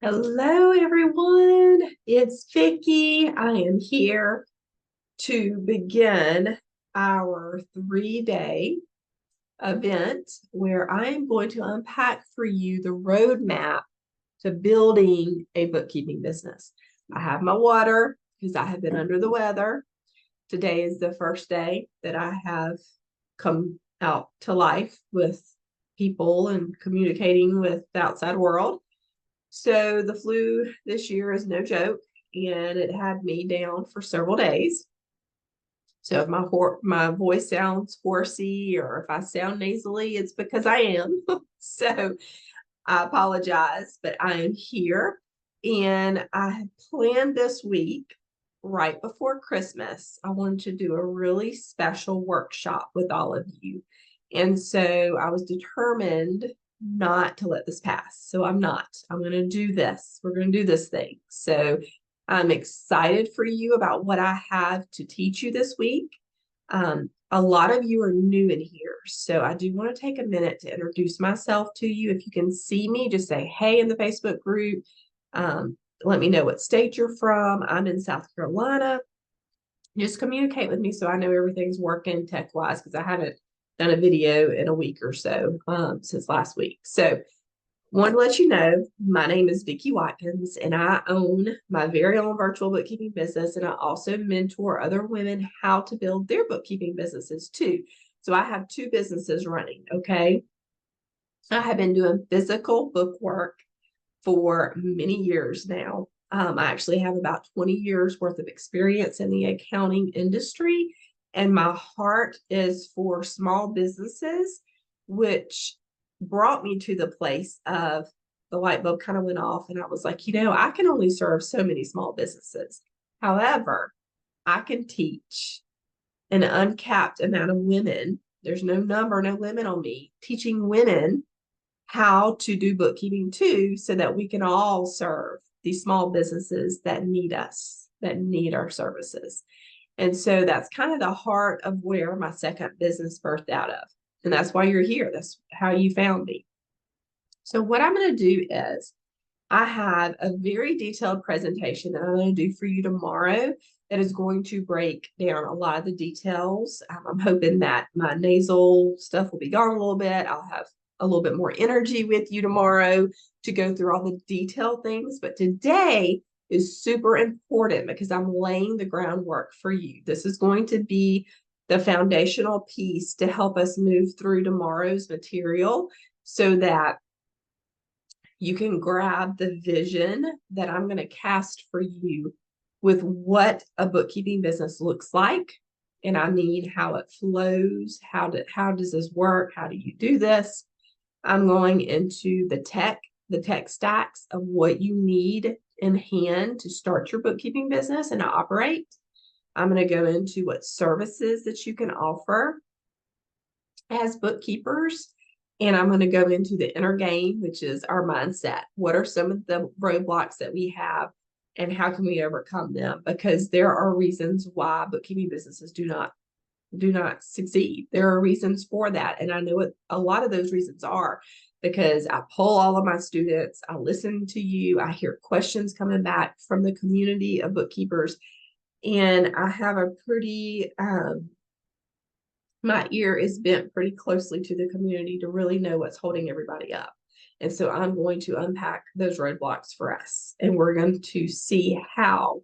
Hello, everyone. It's Vicky. I am here to begin our 3-day event where I am going to unpack for you the roadmap to building a bookkeeping business. I have my water because I have been under the weather. Today is the first day that I have come out to life with people and communicating with the outside world. So the flu this year is no joke, and it had me down for several days. So if my voice sounds horsey or if I sound nasally, it's because I am. So I apologize, but I am here, and I had planned this week right before Christmas. I wanted to do a really special workshop with all of you. And so I was determined not to let this pass. So I'm not. I'm going to do this. We're going to do this thing. So I'm excited for you about what I have to teach you this week. A lot of you are new in here, so I do want to take a minute to introduce myself to you. If you can see me, just say hey in the Facebook group. Let me know what state you're from. I'm in South Carolina. Just communicate with me so I know everything's working tech-wise, because I haven't done a video in a week or so since last week. So want to let you know, my name is Vicki Watkins, and I own my very own virtual bookkeeping business, and I also mentor other women how to build their bookkeeping businesses too. So I have two businesses running, okay? I have been doing physical book work for many years now. I actually have about 20 years worth of experience in the accounting industry, and my heart is for small businesses, which brought me to the place of the light bulb kind of went off, and I was like, I can only serve so many small businesses. However, I can teach an uncapped amount of women. There's no number, no limit on me teaching women how to do bookkeeping too, so that we can all serve these small businesses that need us, that need our services. And so that's kind of the heart of where my second business birthed out of. And that's why you're here. That's how you found me. So what I'm going to do is I have a very detailed presentation that I'm going to do for you tomorrow that is going to break down a lot of the details. I'm hoping that my nasal stuff will be gone a little bit. I'll have a little bit more energy with you tomorrow to go through all the detailed things. But today is super important because I'm laying the groundwork for you. This is going to be the foundational piece to help us move through tomorrow's material so that you can grab the vision that I'm going to cast for you with what a bookkeeping business looks like. And I mean how it flows, how does this work? How do you do this? I'm going into the tech stacks of what you need in hand to start your bookkeeping business and to operate. I'm going to go into what services that you can offer as bookkeepers. And I'm going to go into the inner game, which is our mindset. What are some of the roadblocks that we have, and how can we overcome them? Because there are reasons why bookkeeping businesses do not succeed. There are reasons for that. And I know what a lot of those reasons are, because I poll all of my students, I listen to you, I hear questions coming back from the community of bookkeepers, and I have a pretty my ear is bent pretty closely to the community to really know what's holding everybody up. And so I'm going to unpack those roadblocks for us. And we're going to see how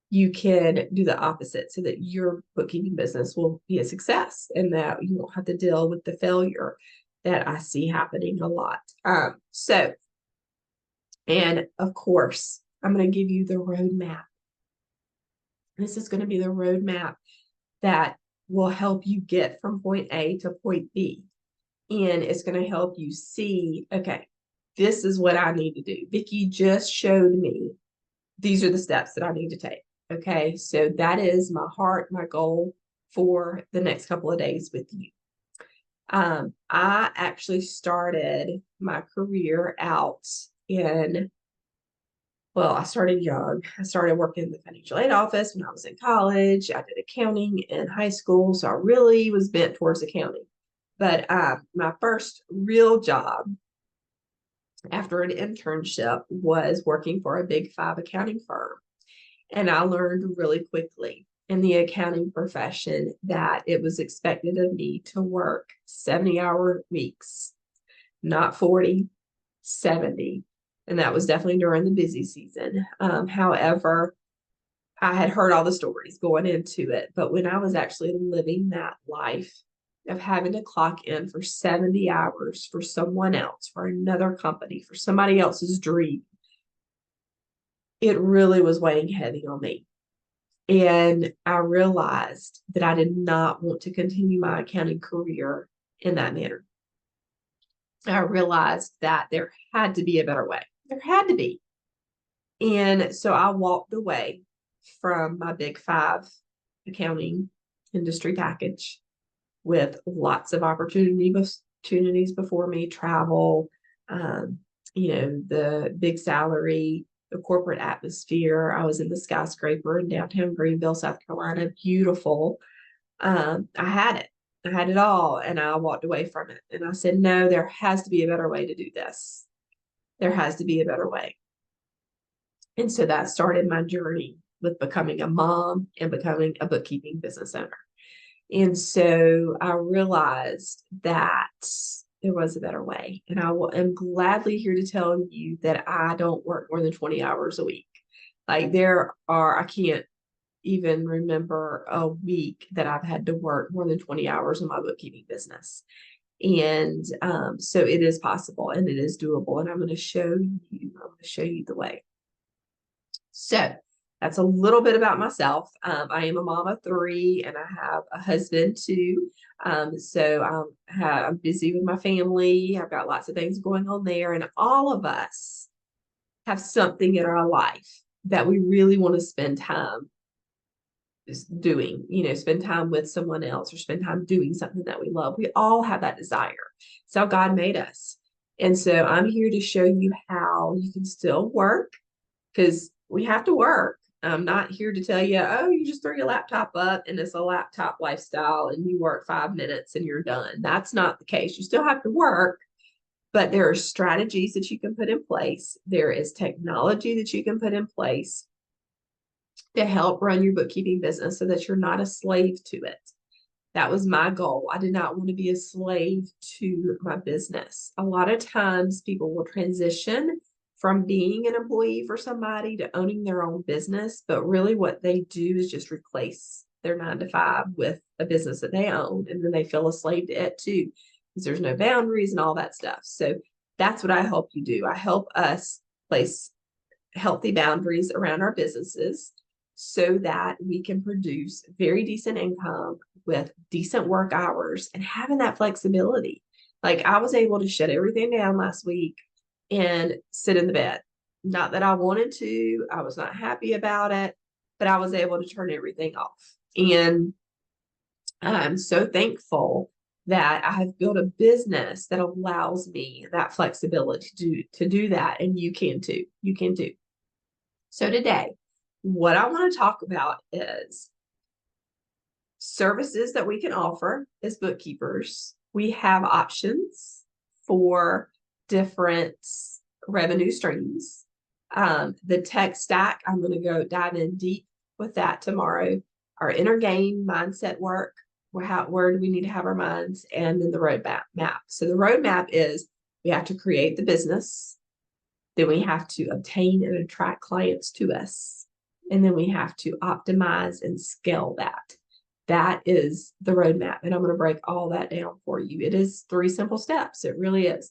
you can do the opposite so that your bookkeeping business will be a success and that you won't have to deal with the failure that I see happening a lot. And of course, I'm going to give you the roadmap. This is going to be the roadmap that will help you get from point A to point B. And it's going to help you see, okay, this is what I need to do. Vicki just showed me these are the steps that I need to take. Okay, so that is my heart, my goal for the next couple of days with you. I actually started my career out I started young. I started working in the financial aid office when I was in college. I did accounting in high school, so I really was bent towards accounting. But my first real job after an internship was working for a big five accounting firm. And I learned really quickly in the accounting profession that it was expected of me to work 70-hour weeks, not 40, 70. And that was definitely during the busy season. However, I had heard all the stories going into it, but when I was actually living that life of having to clock in for 70 hours for someone else, for another company, for somebody else's dream, it really was weighing heavy on me. And I realized that I did not want to continue my accounting career in that manner. I realized that there had to be a better way. There had to be. And so I walked away from my big five accounting industry package with lots of opportunities before me, travel, the big salary, the corporate atmosphere. I was in the skyscraper in downtown Greenville, South Carolina, beautiful. I had it. I had it all, and I walked away from it. And I said, no, there has to be a better way to do this. There has to be a better way. And so that started my journey with becoming a mom and becoming a bookkeeping business owner. And so I realized that there was a better way. And I am gladly here to tell you that I don't work more than 20 hours a week. Like I can't even remember a week that I've had to work more than 20 hours in my bookkeeping business. And so it is possible and it is doable. And I'm going to show you the way. So that's a little bit about myself. I am a mom of three and I have a husband too. So I'm busy with my family. I've got lots of things going on there, and all of us have something in our life that we really want to spend time doing, spend time with someone else or spend time doing something that we love. We all have that desire. It's how God made us. And so I'm here to show you how you can still work, because we have to work. I'm not here to tell you, oh, you just throw your laptop up and it's a laptop lifestyle and you work 5 minutes and you're done. That's not the case. You still have to work, but there are strategies that you can put in place. There is technology that you can put in place to help run your bookkeeping business so that you're not a slave to it. That was my goal. I did not want to be a slave to my business. A lot of times people will transition from being an employee for somebody to owning their own business, but really what they do is just replace their 9-to-5 with a business that they own, and then they feel a slave to it too, because there's no boundaries and all that stuff. So that's what I help you do. I help us place healthy boundaries around our businesses so that we can produce very decent income with decent work hours and having that flexibility. Like I was able to shut everything down last week and sit in the bed. Not that I wanted to, I was not happy about it, but I was able to turn everything off. And I'm so thankful that I have built a business that allows me that flexibility to do that. And you can too. You can too. So today, what I want to talk about is services that we can offer as bookkeepers. We have options for different revenue streams. The tech stack, I'm going to go dive in deep with that tomorrow. Our inner game mindset work, where do we need to have our minds, and then the roadmap. So the roadmap is we have to create the business, then we have to obtain and attract clients to us, and then we have to optimize and scale that. That is the roadmap, and I'm going to break all that down for you. It is 3 simple steps. It really is.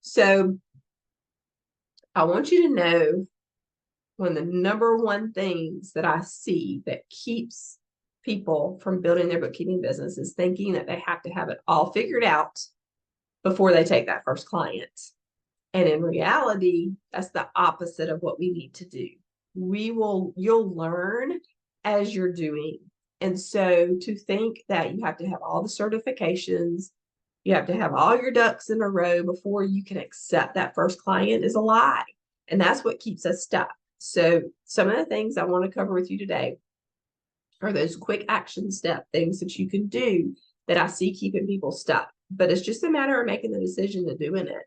So I want you to know one of the number one things that I see that keeps people from building their bookkeeping business is thinking that they have to have it all figured out before they take that first client. And in reality, that's the opposite of what we need to do. You'll learn as you're doing. And so to think that you have to have all the certifications, you have to have all your ducks in a row before you can accept that first client is a lie. And that's what keeps us stuck. So some of the things I want to cover with you today are those quick action step things that you can do that I see keeping people stuck. But it's just a matter of making the decision to doing it.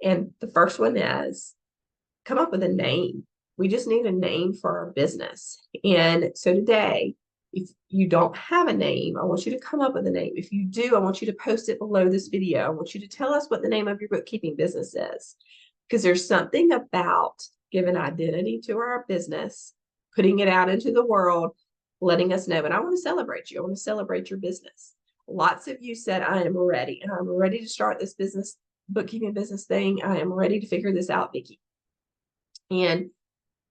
And the first one is come up with a name. We just need a name for our business. And so today, if you don't have a name, I want you to come up with a name. If you do, I want you to post it below this video. I want you to tell us what the name of your bookkeeping business is, because there's something about giving identity to our business, putting it out into the world, letting us know. And I want to celebrate you. I want to celebrate your business. Lots of you said, I am ready, and I'm ready to start this business, bookkeeping business thing. I am ready to figure this out, Vicki. And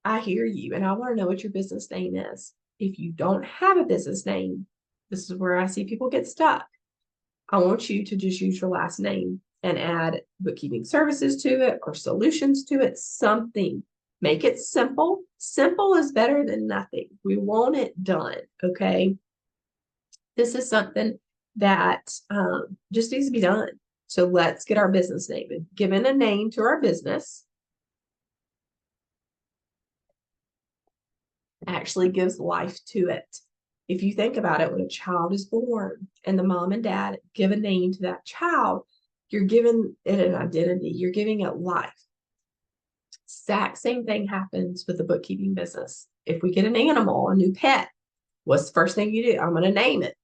I hear you, and I want to know what your business name is. If you don't have a business name, this is where I see people get stuck. I want you to just use your last name and add bookkeeping services to it or solutions to it, something. Make it simple. Simple is better than nothing. We want it done, okay? This is something that just needs to be done. So let's get our business name. And giving a name to our business actually gives life to it. If you think about it, when a child is born and the mom and dad give a name to that child, you're giving it an identity, you're giving it life. Exact same thing happens with the bookkeeping business. If we get an animal, a new pet, what's the first thing you do? I'm going to name it.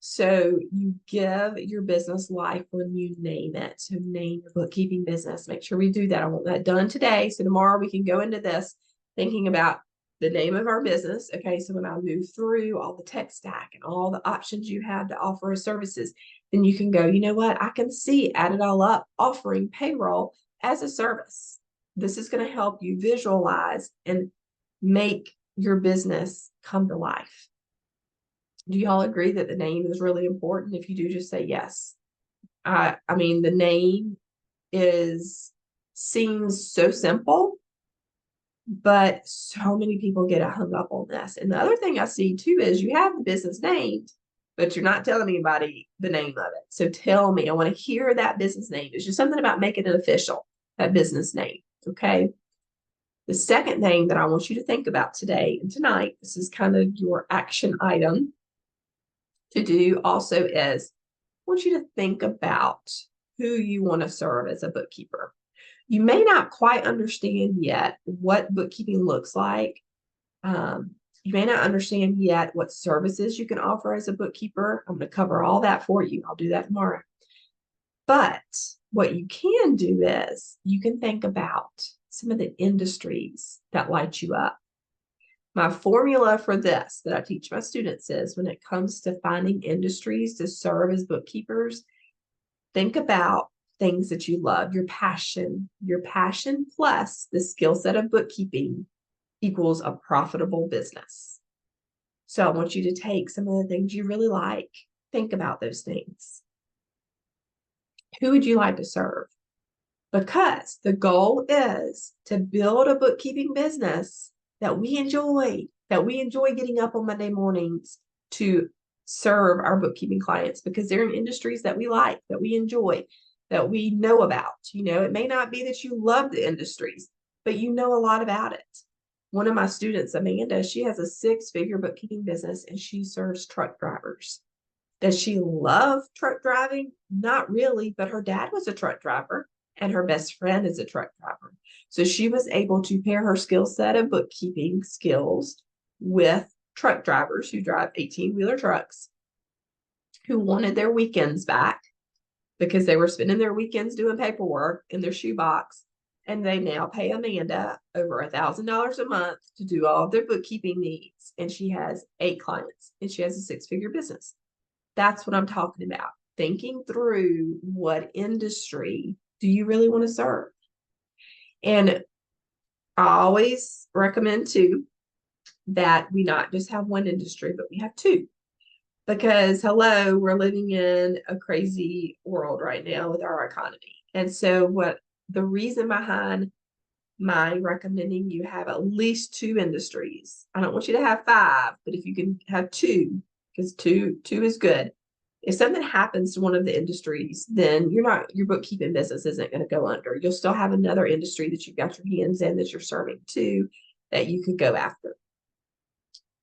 So you give your business life when you name it. So name your bookkeeping business. Make sure we do that. I want that done today. So tomorrow we can go into this thinking about the name of our business. Okay, so when I move through all the tech stack and all the options you have to offer as services, then you can go, you know what? I can see, add it all up, offering payroll as a service. This is going to help you visualize and make your business come to life. Do y'all agree that the name is really important? If you do, just say yes. I mean, the name seems so simple, but so many people get hung up on this. And the other thing I see too is you have the business name, but you're not telling anybody the name of it. So tell me, I want to hear that business name. It's just something about making it official, that business name. Okay. The second thing that I want you to think about today and tonight, this is kind of your action item to do also, is I want you to think about who you want to serve as a bookkeeper. You may not quite understand yet what bookkeeping looks like. You may not understand yet what services you can offer as a bookkeeper. I'm going to cover all that for you. I'll do that tomorrow. But what you can do is you can think about some of the industries that light you up. My formula for this that I teach my students is, when it comes to finding industries to serve as bookkeepers, think about things that you love, your passion plus the skill set of bookkeeping equals a profitable business. So I want you to take some of the things you really like, think about those things. Who would you like to serve? Because the goal is to build a bookkeeping business that we enjoy getting up on Monday mornings to serve our bookkeeping clients, because they're in industries that we like, that we enjoy, that we know about. You know, it may not be that you love the industries, but you know a lot about it. One of my students, Amanda, she has a 6-figure bookkeeping business and she serves truck drivers. Does she love truck driving? Not really, but her dad was a truck driver and her best friend is a truck driver. So she was able to pair her skill set of bookkeeping skills with truck drivers who drive 18-wheeler trucks, who wanted their weekends back because they were spending their weekends doing paperwork in their shoebox. And they now pay Amanda over $1,000 a month to do all of their bookkeeping needs. And she has 8 clients and she has a 6-figure business. That's what I'm talking about. Thinking through, what industry do you really want to serve? And I always recommend too that we not just have one industry, but we have 2. Because hello, we're living in a crazy world right now with our economy. And so the reason behind my recommending you have at least 2 industries, I don't want you to have 5, but if you can have 2, because two is good. If something happens to one of the industries, then your bookkeeping business isn't going to go under. You'll still have another industry that you've got your hands in, that you're serving to, that you could go after.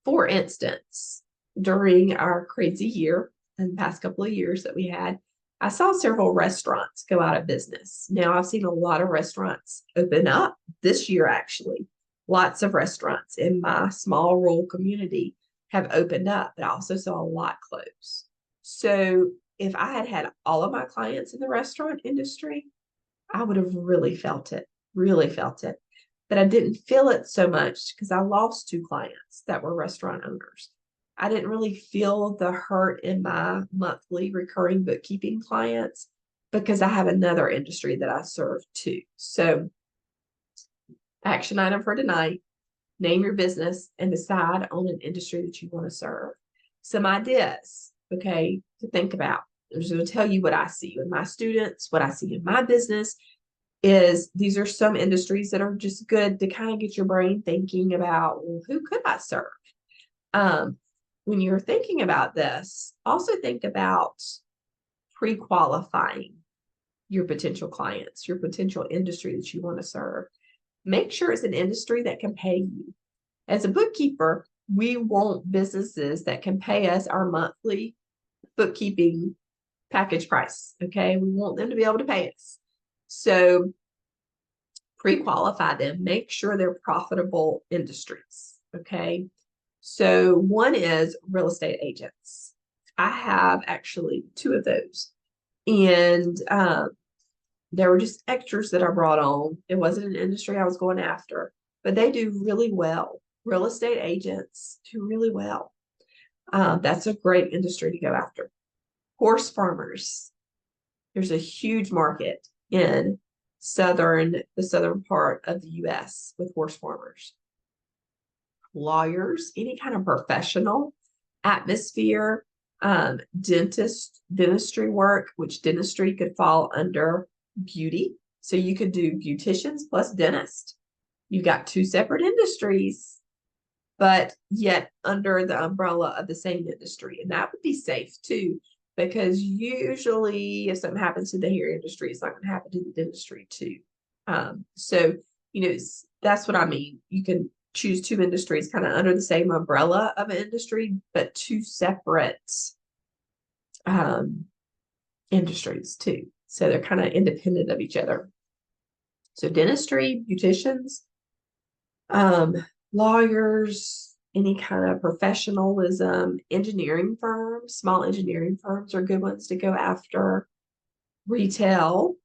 For instance, during our crazy year and the past couple of years that we had, I saw several restaurants go out of business. Now, I've seen a lot of restaurants open up this year, actually. Lots of restaurants in my small rural community have opened up, but I also saw a lot close. So, if I had had all of my clients in the restaurant industry, I would have really felt it. But I didn't feel it so much because I lost two clients that were restaurant owners. I didn't really feel the hurt in my monthly recurring bookkeeping clients because I have another industry that I serve too. So, action item for tonight, name your business and decide on an industry that you want to serve. Some ideas, okay, to think about. I'm just going to tell you what I see with my students, what I see in my business is these are some industries that are just good to kind of get your brain thinking about, well, who could I serve? When you're thinking about this, also think about pre-qualifying your potential clients, your potential industry that you want to serve. Make sure it's an industry that can pay you. As a bookkeeper, we want businesses that can pay us our monthly bookkeeping package price. Okay. We want them to be able to pay us. So pre-qualify them, make sure they're profitable industries. Okay. So one is real estate agents. I have actually two of those. And there were just extras that I brought on. It wasn't an industry I was going after, but they do really well. Real estate agents do really well. That's a great industry to go after. Horse farmers. There's a huge market in the southern part of the US with horse farmers. Lawyers, any kind of professional atmosphere, dentistry work, which dentistry could fall under beauty. So you could do beauticians plus dentist. You've got two separate industries, but yet under the umbrella of the same industry. And that would be safe too, because usually if something happens to the hair industry, it's not going to happen to the dentistry too. So, that's what I mean. You can choose two industries kind of under the same umbrella of an industry, but two separate industries too. So they're kind of independent of each other. So dentistry, beauticians, lawyers, any kind of professionalism, engineering firms, small engineering firms are good ones to go after. Retail,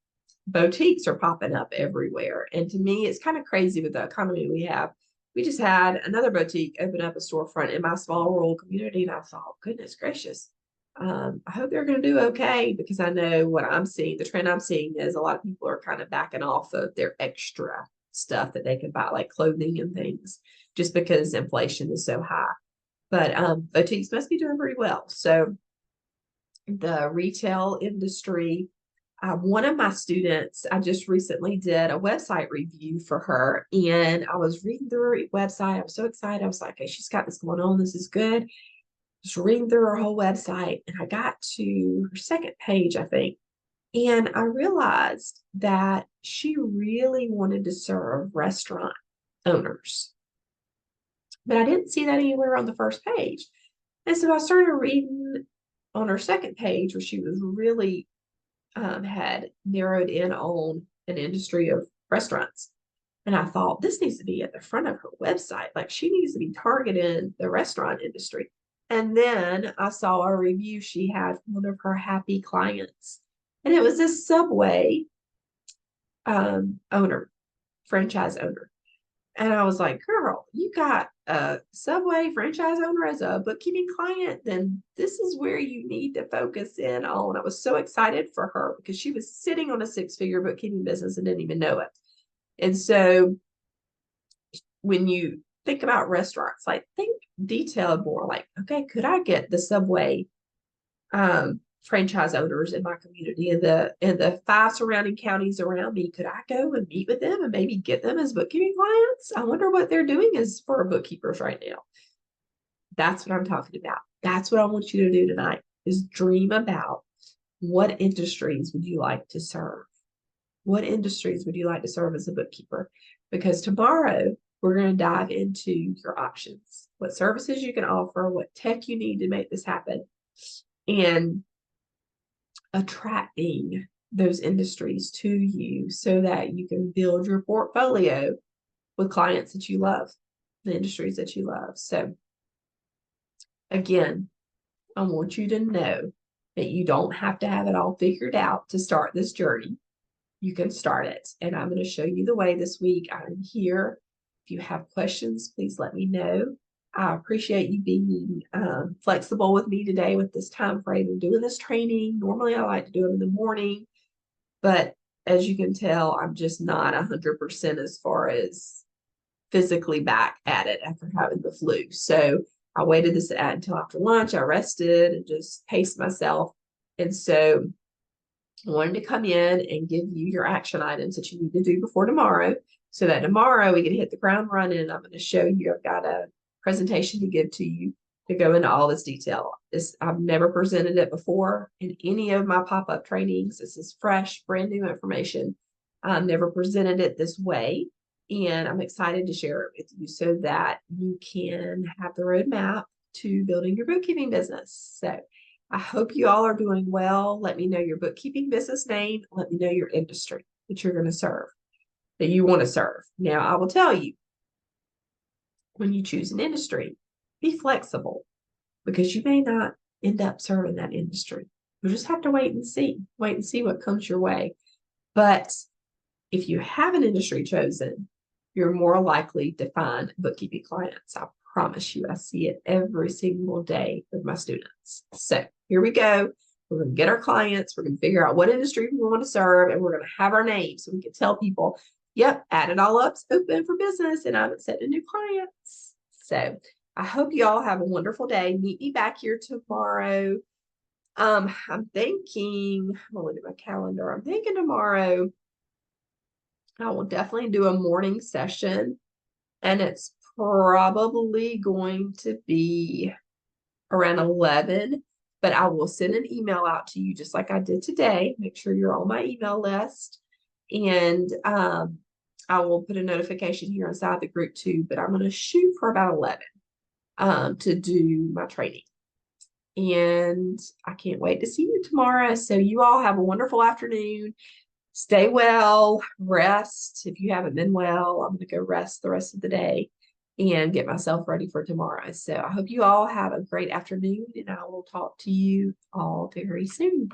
boutiques are popping up everywhere. And to me, it's kind of crazy with the economy we have. We just had another boutique open up a storefront in my small rural community. And I thought, goodness gracious, I hope they're going to do okay, because I know what I'm seeing, the trend I'm seeing is a lot of people are kind of backing off of their extra stuff that they can buy, like clothing and things, just because inflation is so high. But boutiques must be doing pretty well. So the retail industry, one of my students, I just recently did a website review for her, and I was reading through her website. I was so excited. I was like, hey, she's got this going on. This is good. Just reading through her whole website, and I got to her second page, I think. And I realized that she really wanted to serve restaurant owners, but I didn't see that anywhere on the first page. And so I started reading on her second page where she was really had narrowed in on an industry of restaurants. And I thought, this needs to be at the front of her website. Like, she needs to be targeting the restaurant industry. And then I saw a review she had from one of her happy clients. And it was this Subway franchise owner. And I was like, girl, you got a Subway franchise owner as a bookkeeping client, then this is where you need to focus in on. I was so excited for her because she was sitting on a six-figure bookkeeping business and didn't even know it. And so when you think about restaurants, like, think detailed more, like, okay, could I get the Subway franchise owners in my community, in the 5 surrounding counties around me? Could I go and meet with them and maybe get them as bookkeeping clients? I wonder what they're doing as for bookkeepers right now. That's what I'm talking about. That's what I want you to do tonight, is dream about what industries would you like to serve? What industries would you like to serve as a bookkeeper? Because tomorrow we're going to dive into your options, what services you can offer, what tech you need to make this happen. And attracting those industries to you so that you can build your portfolio with clients that you love, the industries that you love. So again, I want you to know that you don't have to have it all figured out to start this journey. You can start it. And I'm going to show you the way this week. I'm here. If you have questions, please let me know. I appreciate you being flexible with me today with this time frame and doing this training. Normally, I like to do them in the morning, but as you can tell, I'm just not 100% as far as physically back at it after having the flu. So I waited this until after lunch. I rested and just paced myself. And so I wanted to come in and give you your action items that you need to do before tomorrow so that tomorrow we can hit the ground running. I'm going to show you, I've got a presentation to give to you to go into all this detail. I've never presented it before in any of my pop-up trainings. This is fresh, brand new information. I've never presented it this way. And I'm excited to share it with you so that you can have the roadmap to building your bookkeeping business. So I hope you all are doing well. Let me know your bookkeeping business name. Let me know your industry that you're going to serve, that you want to serve. Now, I will tell you, when you choose an industry, be flexible because you may not end up serving that industry. You'll just have to wait and see what comes your way. But if you have an industry chosen, you're more likely to find bookkeeping clients. I promise you, I see it every single day with my students. So here we go. We're going to get our clients. We're going to figure out what industry we want to serve, and we're going to have our name so we can tell people, yep, add it all up, it's open for business, and I'm accepting new clients. So I hope you all have a wonderful day. Meet me back here tomorrow. I'm thinking, I'm going to look at my calendar. I'm thinking tomorrow I will definitely do a morning session, and it's probably going to be around 11, but I will send an email out to you just like I did today. Make sure you're on my email list, and I will put a notification here inside the group too, but I'm going to shoot for about 11 to do my training. And I can't wait to see you tomorrow. So you all have a wonderful afternoon. Stay well, rest. If you haven't been well, I'm going to go rest the rest of the day and get myself ready for tomorrow. So I hope you all have a great afternoon, and I will talk to you all very soon.